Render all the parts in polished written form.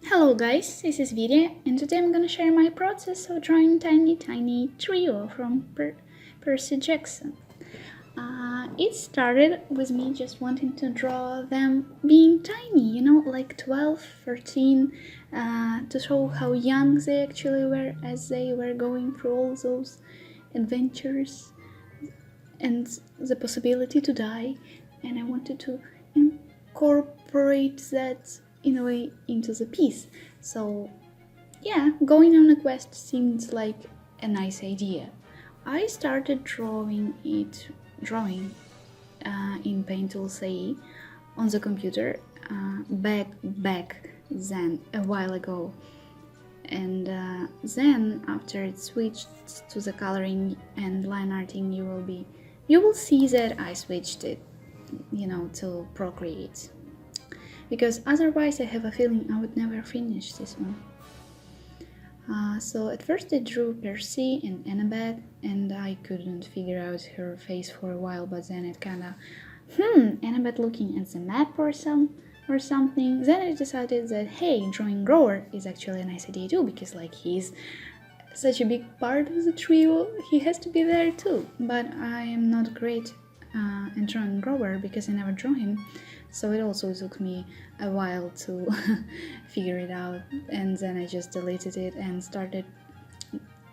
Hello guys, this is Viria and today I'm gonna share my process of drawing tiny trio from Percy Jackson. It started with me just wanting to draw them being tiny, like 12, 13, to show how young they actually were as they were going through all those adventures and the possibility to die, and I wanted to incorporate that in a way into the piece. So yeah, going on a quest seemed like a nice idea. I started drawing in Paint Tool SAI on the computer back then a while ago, and then after it switched to the coloring and line arting, you will see that I switched it, to Procreate, because otherwise I have a feeling I would never finish this one. So at first I drew Percy and Annabeth, and I couldn't figure out her face for a while, but then it kinda, Annabeth looking at the map or something. Then I decided that, hey, drawing Grower is actually a nice idea too, because he's such a big part of the trio, he has to be there too. But I am not great in drawing Grower because I never drew him, so it also took me a while to figure it out, and then I just deleted it and started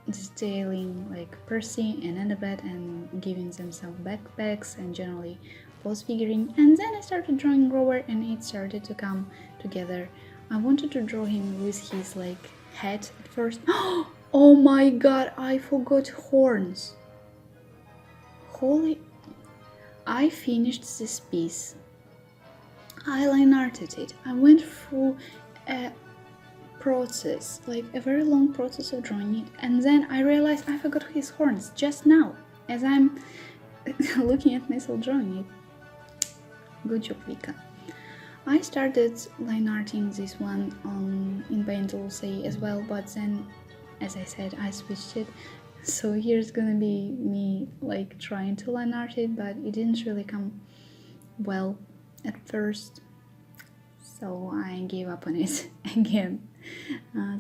detailing Percy and Annabeth and giving them some backpacks and generally pose figuring, and then I started drawing Grower and it started to come together. I wanted to draw him with his hat at first. Oh my god, I forgot horns. Holy... I finished this piece. I line arted it. I went through a process, a very long process of drawing it, and then I realized I forgot his horns just now, as I'm looking at myself drawing it. Good job, Vika. I started line arting this one in Paint Tool SAI as well, but then, as I said, I switched it. So here's gonna be me trying to line art it, but it didn't really come well at first, so I gave up on it again.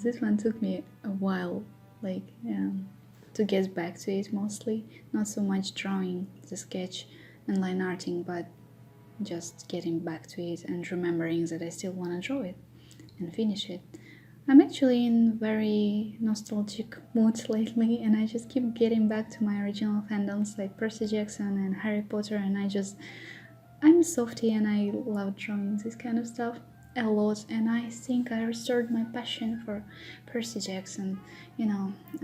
This one took me a while, to get back to it mostly. Not so much drawing the sketch and line arting, but just getting back to it and remembering that I still want to draw it and finish it. I'm actually in very nostalgic mood lately, and I just keep getting back to my original fandoms like Percy Jackson and Harry Potter, and I'm a softie and I love drawing this kind of stuff a lot, and I think I restored my passion for Percy Jackson,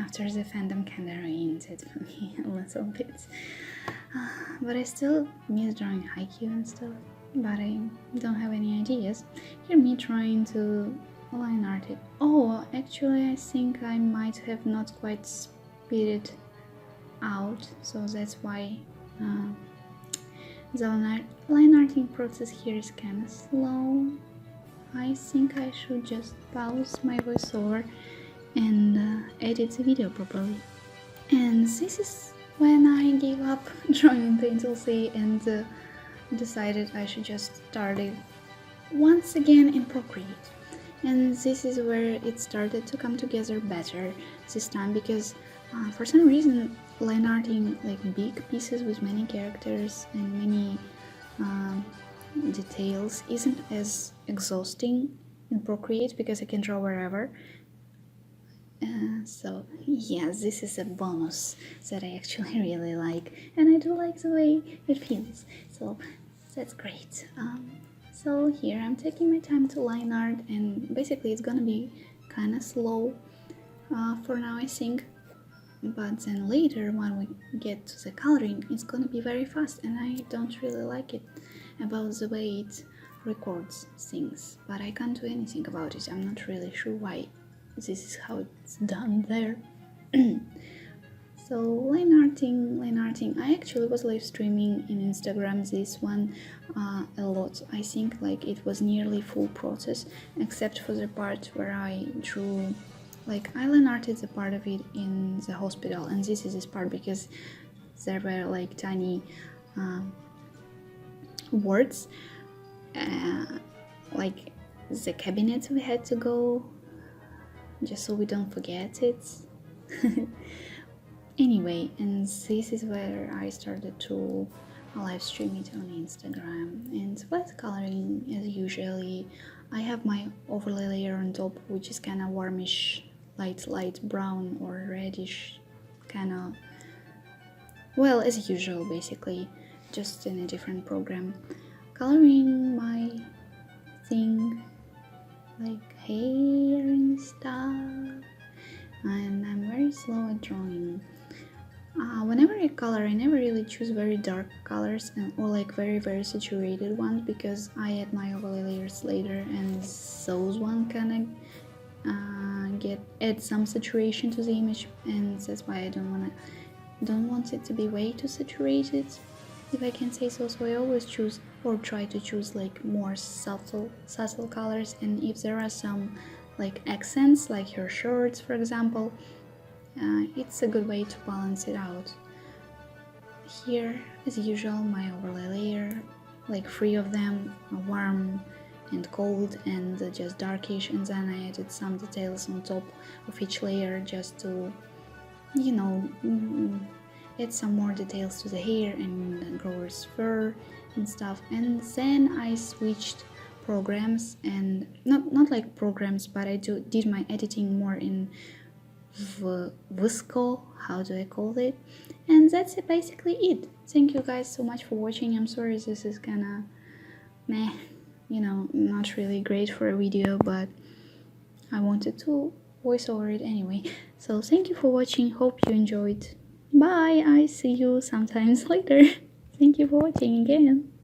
after the fandom kinda ruined it for me a little bit. But I still miss drawing Haikyuu and stuff, but I don't have any ideas. Hear me trying to line art it. Oh, actually I think I might have not quite spit it out, so that's why the line arting process here is kinda slow. I think I should just pause my voiceover and edit the video properly. And this is when I gave up drawing Paint Tool SAI and decided I should just start it once again in Procreate. And this is where it started to come together better this time, because for some reason line arting big pieces with many characters and many details isn't as exhausting in Procreate, because I can draw wherever. So yeah, this is a bonus that I actually really like, and I do like the way it feels, so that's great. So here I'm taking my time to line art, and basically it's gonna be kind of slow for now, I think, but then later when we get to the coloring it's gonna be very fast, and I don't really like it about the way it records things, but I can't do anything about it. I'm not really sure why this is how it's done there. So line arting. I actually was live streaming in Instagram this one a lot. I think it was nearly full process, except for the part where I drew, I line arted the part of it in the hospital, and this is this part because there were tiny words, like the cabinet we had to go, just so we don't forget it. Anyway, and this is where I started to live stream it on Instagram. And with coloring, as usually, I have my overlay layer on top, which is kind of warmish, light brown or reddish, kind of, well, as usual, basically, just in a different program. Coloring my thing, like hair and stuff, and I'm very slow at drawing. Whenever I color, I never really choose very dark colors or like very saturated ones, because I add my overlay layers later, and those ones kind of add some saturation to the image, and that's why I don't want it to be way too saturated, if I can say so. So I always choose or try to choose like more subtle colors, and if there are some like accents, like your shorts for example, it's a good way to balance it out. Here, as usual, my overlay layer, like 3 of them, warm and cold and just darkish, and then I added some details on top of each layer just to, you know, add some more details to the hair and the grower's fur and stuff. And then I switched programs, and not like programs, but I did my editing more in Visco, how do I call it? And that's basically it. Thank you guys so much for watching. I'm sorry this is kinda meh, not really great for a video, but I wanted to voice over it anyway. So thank you for watching, hope you enjoyed. Bye, I see you sometimes later. Thank you for watching again.